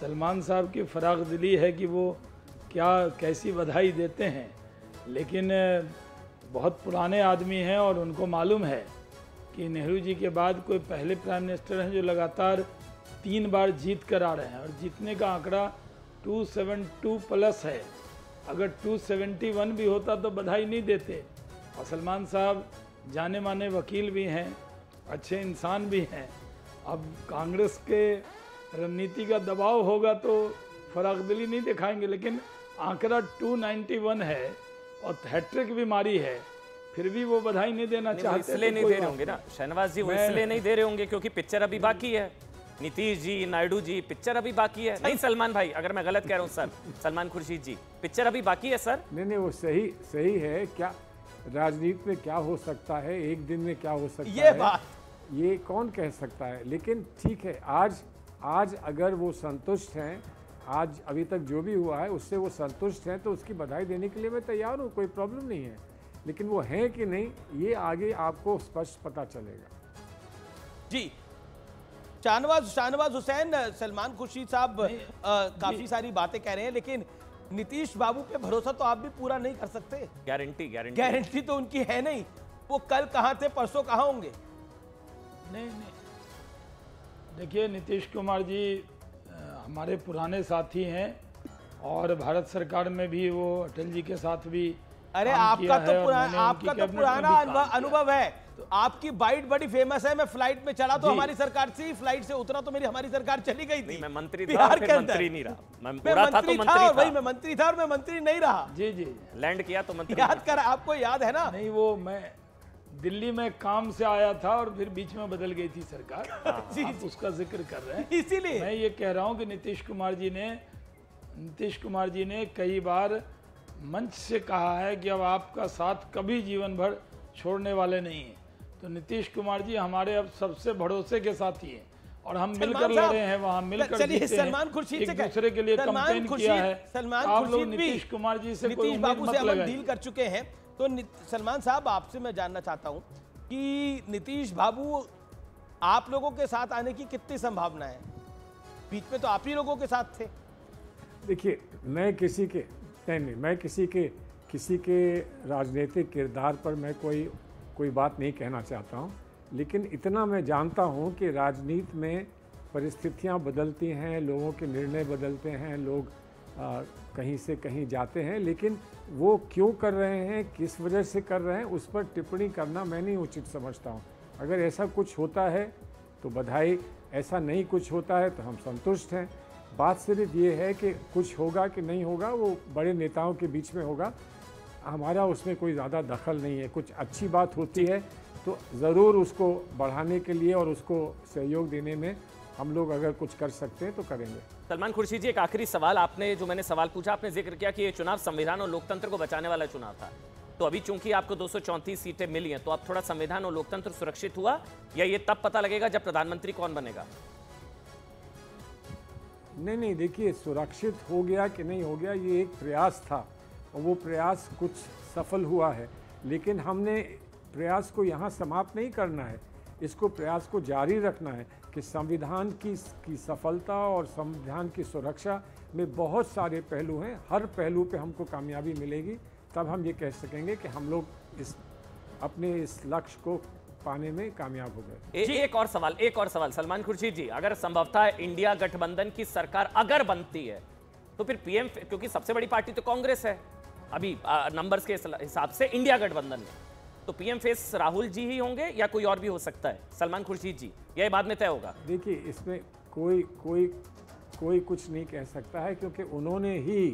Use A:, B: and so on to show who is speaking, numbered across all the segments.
A: सलमान साहब की फराग दिली है कि वो क्या कैसी बधाई देते हैं, लेकिन बहुत पुराने आदमी हैं और उनको मालूम है कि नेहरू जी के बाद कोई पहले प्राइम मिनिस्टर हैं जो लगातार 3 बार जीत कर आ रहे हैं और जीतने का आंकड़ा 272 प्लस है। अगर 271 भी होता तो बधाई नहीं देते। और सलमान साहब जाने माने वकील भी हैं, अच्छे इंसान भी हैं। अब कांग्रेस के रणनीति का दबाव होगा तो फराग दिली नहीं दिखाएंगे, लेकिन आंकड़ा 291 है और हैट्रिक भी मारी है, फिर भी वो बधाई नहीं देना चाहते।
B: इसलिए नहीं दे रहे होंगे ना शहनवाज जी, वो इसलिए नहीं दे रहे होंगे क्योंकि पिक्चर अभी बाकी है। नीतीश जी, नायडू जी, पिक्चर अभी बाकी है। नहीं सलमान भाई, अगर मैं गलत कह रहा हूँ सर, सलमान खुर्शीद जी, पिक्चर अभी बाकी है सर।
C: नहीं वो सही है। क्या राजनीति में क्या हो सकता है, एक दिन में क्या हो सकता
D: ये
C: है,
D: बात
C: ये कौन कह सकता है। लेकिन ठीक है, आज अगर वो संतुष्ट हैं, आज अभी तक जो भी हुआ है उससे वो संतुष्ट हैं, तो उसकी बधाई देने के लिए मैं तैयार हूँ, कोई प्रॉब्लम नहीं है। लेकिन वो हैं कि नहीं, ये आगे आपको स्पष्ट पता चलेगा।
D: जी। शाहनवाज हुसैन, सलमान खुर्शीद साहब काफी सारी बातें कह रहे हैं, लेकिन नीतीश बाबू पे भरोसा तो आप भी पूरा नहीं कर सकते। गारंटी तो उनकी है नहीं। वो कल कहाँ थे, परसों कहाँ होंगे?
A: नहीं, देखिए नीतीश कुमार जी हमारे पुराने साथी हैं और भारत सरकार में भी वो अटल जी के साथ भी
D: अरे आपका तो पुराना अनुभव है। तो आपकी बाइट बड़ी फेमस है। मैं फ्लाइट में चढ़ा तो हमारी सरकार से, फ्लाइट से उतरा तो हमारी सरकार चली गई थी।
B: मैं मंत्री था, फिर मंत्री नहीं रहा। मैं मंत्री था,
D: वही मैं मंत्री था और मैं मंत्री नहीं रहा।
A: जी
B: लैंड किया तो मंत्री।
D: याद कर, आपको याद है ना?
A: नहीं, वो मैं दिल्ली में काम से आया था और फिर बीच में बदल गई थी सरकार। आप उसका जिक्र कर रहे हैं,
D: इसीलिए
A: मैं ये कह रहा हूं कि नीतीश कुमार जी ने कई बार मंच से कहा है कि अब आपका साथ कभी जीवन भर छोड़ने वाले नहीं हैं। तो नीतीश कुमार जी हमारे अब सबसे भरोसे के साथी हैं और हम मिलकर लड़े हैं, वहां मिलकर जीते हैं,
D: सलमान खुर्शीद
A: एक दूसरे के लिए कैंपेन किया है।
D: सलमान
A: आप लोग
D: खुर्शीद भी
A: नीतीश कुमार जी से
D: नीतीश बाबू से हम डील कर चुके हैं। तो सलमान साहब, आपसे मैं जानना चाहता हूं कि नीतीश बाबू आप लोगों के साथ आने की कितनी संभावना है? बीच में तो आप ही लोगों के साथ थे।
C: देखिए, मैं किसी के राजनीतिक किरदार पर मैं कोई बात नहीं कहना चाहता हूं, लेकिन इतना मैं जानता हूं कि राजनीति में परिस्थितियां बदलती हैं, लोगों के निर्णय बदलते हैं, लोग कहीं से कहीं जाते हैं, लेकिन वो क्यों कर रहे हैं, किस वजह से कर रहे हैं, उस पर टिप्पणी करना मैं नहीं उचित समझता हूं। अगर ऐसा कुछ होता है तो बधाई, ऐसा नहीं कुछ होता है तो हम संतुष्ट हैं। बात सिर्फ ये है कि कुछ होगा कि नहीं होगा, वो बड़े नेताओं के बीच में होगा, हमारा उसमें कोई ज़्यादा दखल नहीं है। कुछ अच्छी बात होती है तो ज़रूर उसको बढ़ाने के लिए और उसको सहयोग देने में हम लोग अगर कुछ कर सकते हैं तो करेंगे।
B: सलमान खुर्शीद जी, एक आखिरी सवाल। आपने जो मैंने सवाल पूछा, आपने जिक्र किया कि ये चुनाव संविधान और लोकतंत्र को बचाने वाला चुनाव था। तो अभी चूंकि आपको 234 सीटें मिली हैं, तो अब थोड़ा संविधान और लोकतंत्र सुरक्षित हुआ, या ये तब पता लगेगा जब प्रधानमंत्री कौन बनेगा?
C: नहीं, देखिए, सुरक्षित हो गया कि नहीं हो गया, ये एक प्रयास था और वो प्रयास कुछ सफल हुआ है, लेकिन हमने प्रयास को यहाँ समाप्त नहीं करना है, इसको प्रयास को जारी रखना है कि संविधान की सफलता और संविधान की सुरक्षा में बहुत सारे पहलू हैं। हर पहलू पे हमको कामयाबी मिलेगी, तब हम ये कह सकेंगे कि हम लोग अपने इस लक्ष्य को पाने में कामयाब हो गए।
B: एक और सवाल सलमान खुर्शीद जी, अगर संभवतः इंडिया गठबंधन की सरकार अगर बनती है तो फिर पीएम, क्योंकि सबसे बड़ी पार्टी तो कांग्रेस है अभी नंबर्स के हिसाब से इंडिया गठबंधन में, तो पीएम फेस राहुल जी ही होंगे या कोई और भी हो सकता है? सलमान खुर्शीद जी, यह बाद में तय होगा।
C: देखिए, इसमें कोई कुछ नहीं कह सकता है, क्योंकि उन्होंने ही,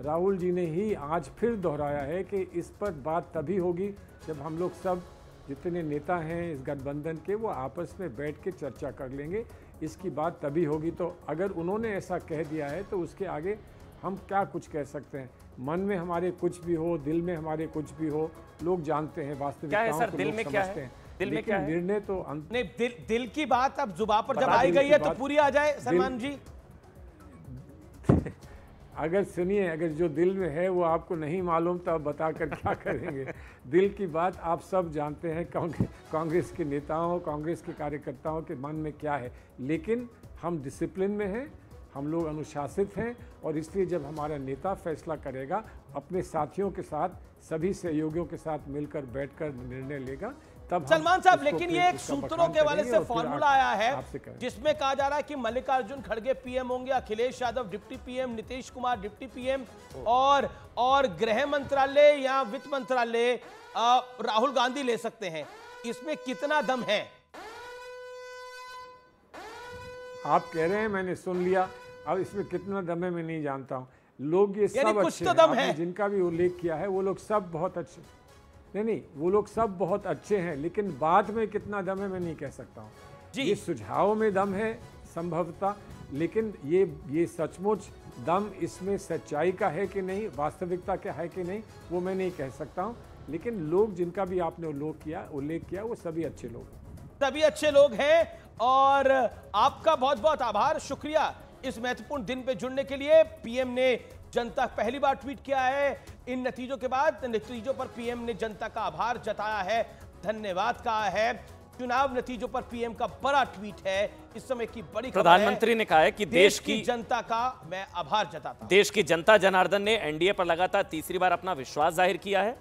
C: राहुल जी ने ही आज फिर दोहराया है कि इस पर बात तभी होगी जब हम लोग सब जितने नेता हैं इस गठबंधन के, वो आपस में बैठ के चर्चा कर लेंगे। इसकी बात तभी होगी। तो अगर उन्होंने ऐसा कह दिया है तो उसके आगे हम क्या कुछ कह सकते हैं? मन में हमारे कुछ भी हो, दिल में हमारे कुछ भी हो, लोग जानते हैं, वास्तविकताओं को लोग समझते हैं।
B: दिल में क्या है?
C: निर्णय तो
D: नहीं, दिल की बात अब जुबान पर जब आई गई है तो पूरी आ जाए। सलमान जी,
C: अगर सुनिए, अगर जो दिल में है वो आपको नहीं मालूम तो आप बताकर क्या करेंगे? दिल की बात आप सब जानते हैं, कांग्रेस के नेताओं, कांग्रेस के कार्यकर्ताओं के मन में क्या है। लेकिन हम डिसिप्लिन में हैं, हम लोग अनुशासित हैं और इसलिए जब हमारा नेता फैसला करेगा, अपने साथियों के साथ, सभी सहयोगियों के साथ मिलकर बैठकर निर्णय लेगा, तब
D: सलमान साहब, लेकिन ये एक सूत्रों के वाले से फॉर्मूला आया है जिसमें कहा जा रहा है कि मल्लिकार्जुन खड़गे पीएम होंगे, Akhilesh Yadav deputy PM, Nitish Kumar deputy PM और गृह मंत्रालय या वित्त मंत्रालय राहुल गांधी ले सकते हैं। इसमें कितना दम है?
C: आप कह रहे हैं, मैंने सुन लिया। अब इसमें कितना दम है मैं नहीं जानता हूं। लोग ये सब अच्छे
D: तो दम है,
C: जिनका भी उल्लेख किया है वो लोग सब बहुत अच्छे, नहीं वो लोग सब बहुत अच्छे हैं, लेकिन बाद में कितना दम है मैं नहीं कह सकता हूँ। ये सुझाव में दम है संभवतः, लेकिन ये सचमुच दम इसमें सच्चाई का है कि नहीं, वास्तविकता का है कि नहीं, वो मैं नहीं कह सकता हूँ। लेकिन लोग जिनका भी आपने उल्लेख किया वो सभी अच्छे लोग हैं,
D: सभी अच्छे लोग हैं। और आपका बहुत बहुत आभार, शुक्रिया इस महत्वपूर्ण दिन पे जुड़ने के लिए। पीएम ने जनता पहली बार ट्वीट किया है इन नतीजों के बाद। नतीजों पर पीएम ने जनता का आभार जताया है, धन्यवाद कहा है। चुनाव नतीजों पर पीएम का बड़ा ट्वीट है, इस समय की बड़ी खबर है।
B: प्रधानमंत्री ने कहा है कि देश की
D: जनता का मैं आभार जताता हूं।
B: देश की जनता जनार्दन ने एनडीए पर लगातार तीसरी बार अपना विश्वास जाहिर किया है,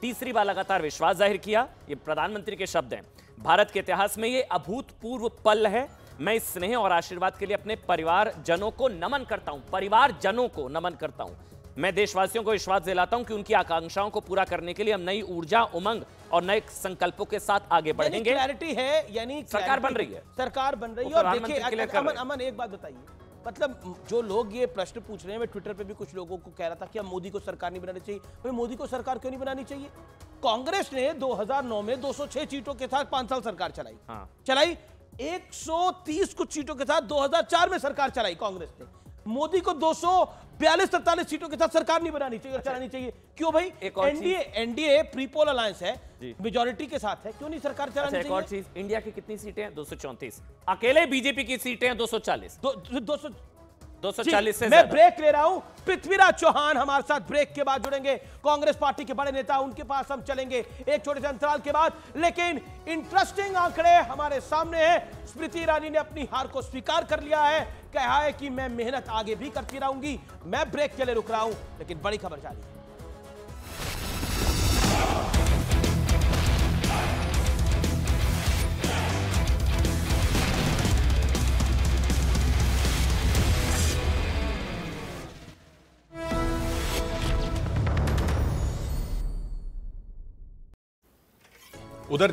B: तीसरी बार लगातार विश्वास जाहिर किया। ये प्रधानमंत्री के शब्द हैं। भारत के इतिहास में ये अभूतपूर्व पल है। मैं इस स्नेह और आशीर्वाद के लिए अपने परिवारजनों को नमन करता हूं, परिवारजनों को नमन करता हूं। मैं देशवासियों को विश्वास दिलाता हूं कि उनकी आकांक्षाओं को पूरा करने के लिए हम नई ऊर्जा, उमंग और नए संकल्पों के साथ आगे बढ़ेंगे।
D: क्लैरिटी है, यानी
B: सरकार बन रही है,
D: सरकार बन रही है। और देखिए अमन एक बात बताइए, मतलब जो लोग ये प्रश्न पूछ रहे हैं, मैं ट्विटर पे भी कुछ लोगों को कह रहा था कि हम मोदी को सरकार नहीं बनानी चाहिए। भाई मोदी को सरकार क्यों नहीं बनानी चाहिए? कांग्रेस ने 2009 में 206 सीटों के साथ 5 साल सरकार चलाई। चलाई 130 कुछ सीटों के साथ 2004 में सरकार चलाई कांग्रेस ने। मोदी को 242-43 सीटों के साथ सरकार नहीं बनानी चाहिए और चलानी चाहिए। क्यों भाई? एनडीए प्रीपोल अलायंस है, मेजॉरिटी के साथ है, क्यों नहीं सरकार चलानी चाहिए?
B: एक और चीज, इंडिया की कितनी सीटें हैं? 234। अकेले बीजेपी की सीटें हैं 240। 240 से
D: मैं ब्रेक ले रहा हूं। पृथ्वीराज चौहान हमारे साथ ब्रेक के बाद जुड़ेंगे, कांग्रेस पार्टी के बड़े नेता, उनके पास हम चलेंगे एक छोटे से अंतराल के बाद। लेकिन इंटरेस्टिंग आंकड़े हमारे सामने हैं। स्मृति ईरानी ने अपनी हार को स्वीकार कर लिया है, कहा है कि मैं मेहनत आगे भी करती रहूंगी। मैं ब्रेक के लिए रुक रहा हूं, लेकिन बड़ी खबर जारी है।
E: उधर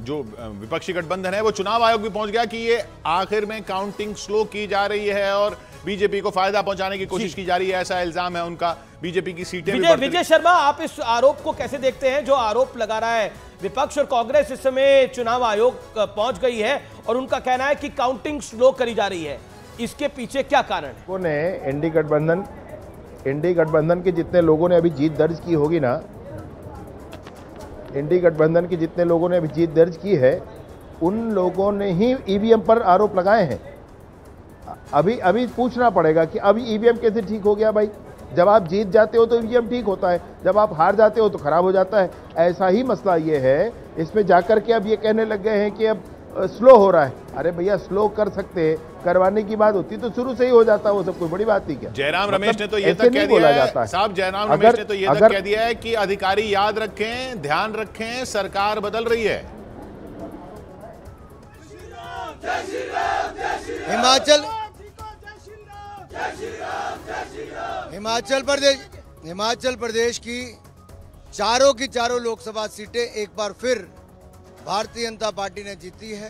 E: जो विपक्षी गठबंधन है वो चुनाव आयोग भी पहुंच गया कि ये आखिर में काउंटिंग स्लो की जा रही है और बीजेपी को फायदा पहुंचाने की कोशिश की जा रही है, ऐसा इल्जाम है उनका। बीजेपी की सीटें
D: विजय शर्मा, आप इस आरोप को कैसे देखते हैं जो आरोप लगा रहा है विपक्ष और कांग्रेस? इस समय चुनाव आयोग पहुंच गई है और उनका कहना है कि काउंटिंग स्लो करी जा रही है, इसके पीछे क्या कारण है?
F: एनडीए गठबंधन के जितने लोगों ने अभी जीत दर्ज की होगी ना, एनडीए गठबंधन के जितने लोगों ने अभी जीत दर्ज की है, उन लोगों ने ही ईवीएम पर आरोप लगाए हैं। अभी पूछना पड़ेगा कि अभी ईवीएम कैसे ठीक हो गया भाई? जब आप जीत जाते हो तो ईवीएम ठीक होता है, जब आप हार जाते हो तो खराब हो जाता है। ऐसा ही मसला ये है। इसमें जाकर के अब ये कहने लग गए हैं कि अब स्लो हो रहा है। अरे भैया, स्लो कर सकते, करवाने की बात होती तो शुरू से ही हो जाता, वो सब कोई बड़ी बात ही क्या।
E: जयराम रमेश ने तो ये तक कह दिया है साहब, जयराम रमेश ने तो ये तक कह दिया है कि अधिकारी याद रखें, ध्यान रखें, सरकार बदल रही है।
G: हिमाचल प्रदेश की चारों लोकसभा सीटें एक बार फिर भारतीय जनता पार्टी ने जीती है।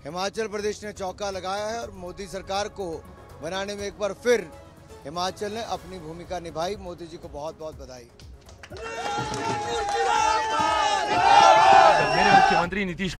G: हिमाचल प्रदेश ने चौका लगाया है और मोदी सरकार को बनाने में एक बार फिर हिमाचल ने अपनी भूमिका निभाई। मोदी जी को बहुत बहुत बधाई।
H: मेरे मुख्यमंत्री नीतीश